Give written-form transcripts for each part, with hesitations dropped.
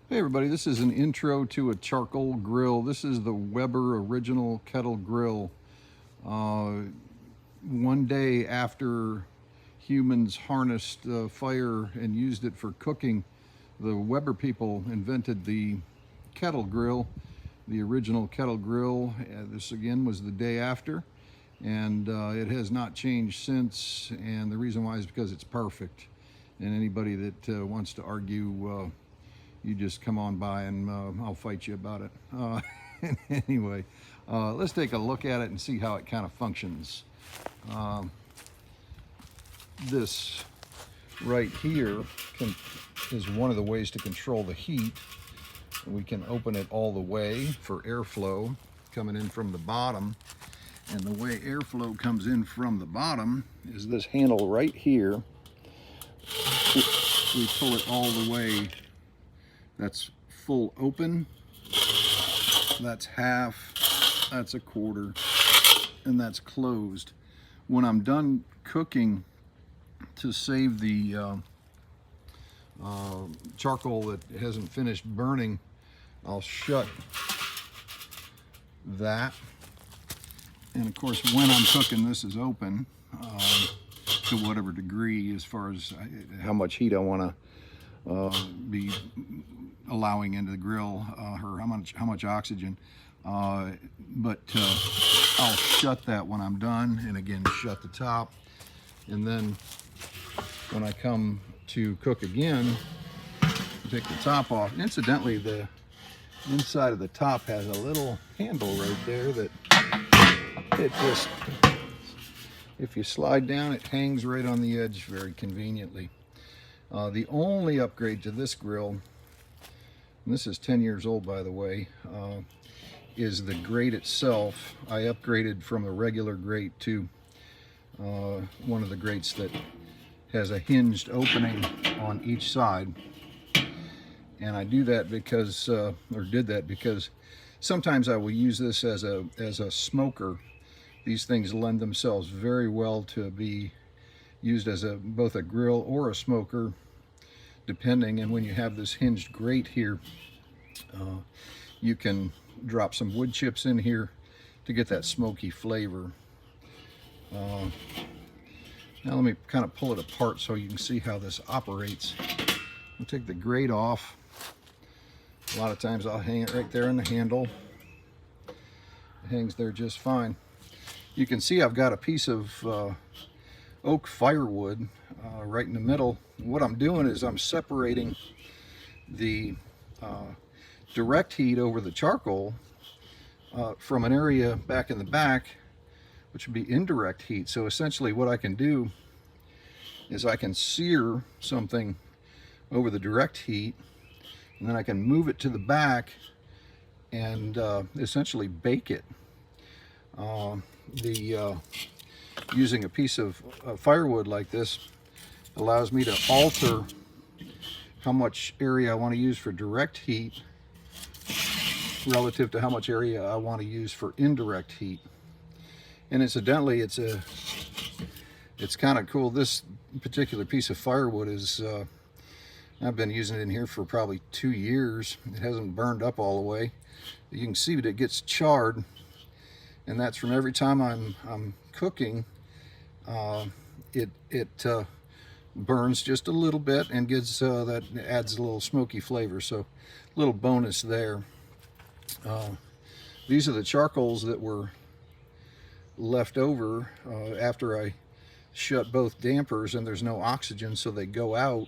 Hey everybody, this is an intro to a charcoal grill. This is the Weber original Kettle grill. One day after humans harnessed fire and used it for cooking, the Weber people invented the Kettle grill, the original Kettle grill. This again was the day after, and it has not changed since, and the reason why is because it's perfect. And anybody that wants to argue, you just come on by and I'll fight you about it. Anyway, let's take a look at it and see how it kind of functions. This right here is one of the ways to control the heat. We can open it all the way for airflow coming in from the bottom. And the way airflow comes in from the bottom is this handle right here. We pull it all the way. That's full open, that's half, that's a quarter, and that's closed. When I'm done cooking, to save the charcoal that hasn't finished burning, I'll shut that. And of course, when I'm cooking, this is open to whatever degree as far as how much heat I want to be allowing into the grill, or how much oxygen. But I'll shut that when I'm done, and again shut the top. And then when I come to cook again, take the top off. Incidentally, the inside of the top has a little handle right there that it just, if you slide down, it hangs right on the edge very conveniently. The only upgrade to this grill, and this is 10 years old by the way, is the grate itself. I upgraded from a regular grate to one of the grates that has a hinged opening on each side. And I do that because, or did that because sometimes I will use this as a smoker. These things lend themselves very well to be used as both a grill or a smoker, depending. And when you have this hinged grate here, you can drop some wood chips in here to get that smoky flavor. Now let me kind of pull it apart so you can see how this operates. I'll take the grate off. A lot of times I'll hang it right there in the handle. It hangs there just fine. You can see I've got a piece of oak firewood right in the middle. What I'm doing is I'm separating the direct heat over the charcoal from an area back in the back, which would be indirect heat. So essentially what I can do is I can sear something over the direct heat, and then I can move it to the back and essentially bake it. Using a piece of firewood like this allows me to alter how much area I want to use for direct heat relative to how much area I want to use for indirect heat. And incidentally, it's kind of cool. This particular piece of firewood is, I've been using it in here for probably 2 years. It hasn't burned up all the way. You can see that it gets charred, and that's from every time I'm cooking. It burns just a little bit and gives that adds a little smoky flavor. So, a little bonus there. These are the charcoals that were left over after I shut both dampers, and there's no oxygen, so they go out.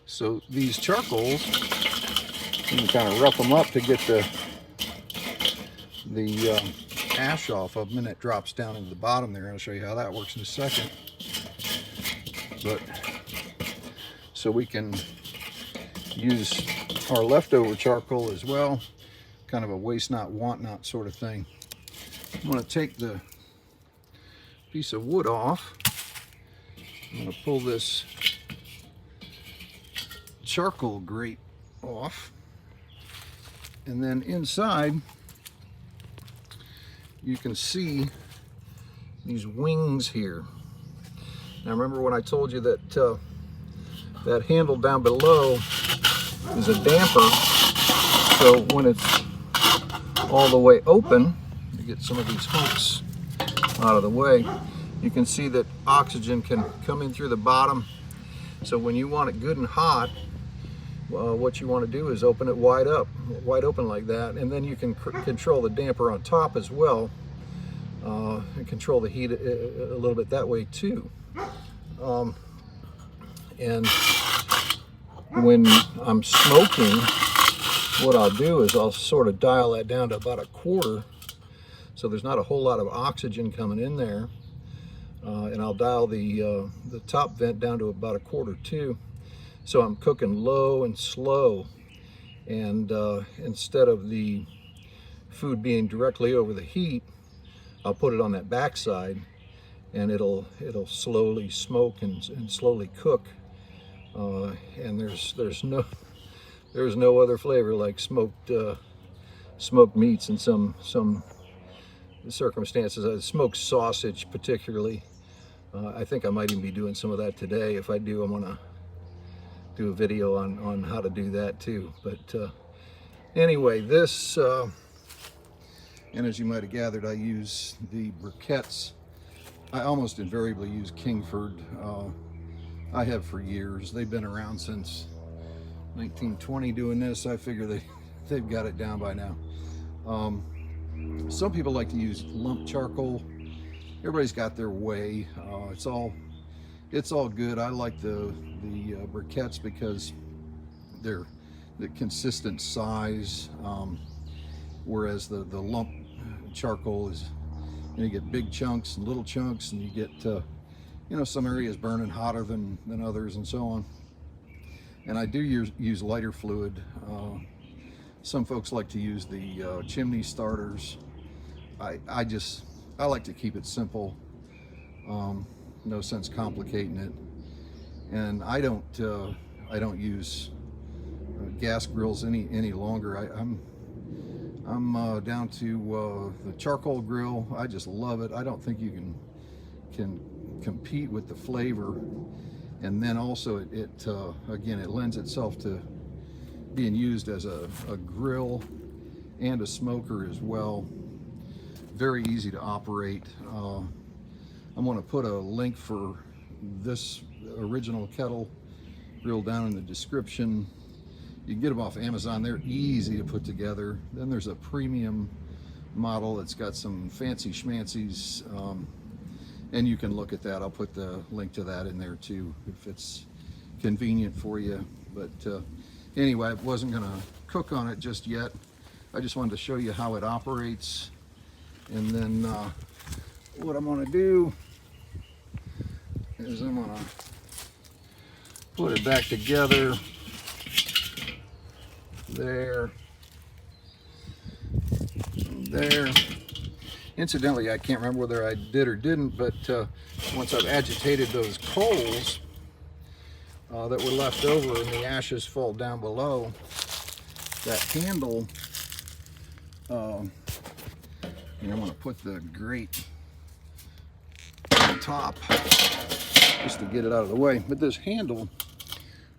So these charcoals, you can kind of rough them up to get the ash off of them, and it drops down into the bottom there. I'll show you how that works in a second. But so we can use our leftover charcoal as well, kind of a waste not, want not sort of thing. I'm going to take the piece of wood off. I'm going to pull this charcoal grate off, and then inside you can see these wings here. Now remember when I told you that that handle down below is a damper. So when it's all the way open, to get some of these hooks out of the way, you can see that oxygen can come in through the bottom. So when you want it good and hot, what you want to do is open it wide open like that, and then you can control the damper on top as well, and control the heat a little bit that way too. And when I'm smoking, what I'll do is I'll sort of dial that down to about 1/4, so there's not a whole lot of oxygen coming in there. And I'll dial the top vent down to about 1/4 too. So I'm cooking low and slow, and instead of the food being directly over the heat, I'll put it on that backside, and it'll slowly smoke and slowly cook. And there's no other flavor like smoked meats in some circumstances. Smoked sausage particularly. I think I might even be doing some of that today. If I do, I'm gonna do a video on how to do that too. But anyway, this, and as you might have gathered, I use the briquettes. I almost invariably use Kingsford. I have for years. They've been around since 1920 doing this. I figure they've got it down by now. Some people like to use lump charcoal. Everybody's got their way. It's all good. I like the briquettes because they're the consistent size, whereas the lump charcoal is, you get big chunks and little chunks, and you get some areas burning hotter than others and so on. And I do use lighter fluid. Some folks like to use the chimney starters. I like to keep it simple. No sense complicating it. And I don't use gas grills any longer. I'm down to the charcoal grill. I just love it. I don't think you can compete with the flavor. And then also again, it lends itself to being used as a grill and a smoker as well. Very easy to operate. I'm going to put a link for this original Kettle grill down in the description. You can get them off Amazon. They're easy to put together. Then there's a premium model that's got some fancy schmancies, and you can look at that. I'll put the link to that in there too if it's convenient for you. But anyway, I wasn't going to cook on it just yet. I just wanted to show you how it operates. And then what I'm going to do is I'm going to put it back together. There. There. Incidentally, I can't remember whether I did or didn't, but once I've agitated those coals that were left over and the ashes fall down below, that handle, and I'm going to put the grate on top just to get it out of the way. But this handle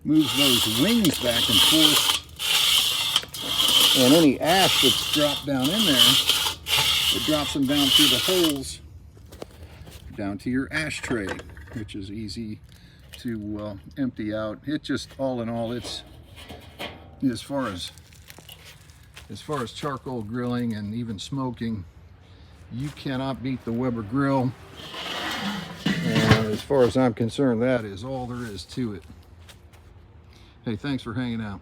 moves those wings back and forth, and any ash that's dropped down in there, it drops them down through the holes down to your ashtray, which is easy to empty out. It just, all in all, it's as far as charcoal grilling and even smoking, you cannot beat the Weber grill. And as far as I'm concerned, that is all there is to it. Hey, thanks for hanging out.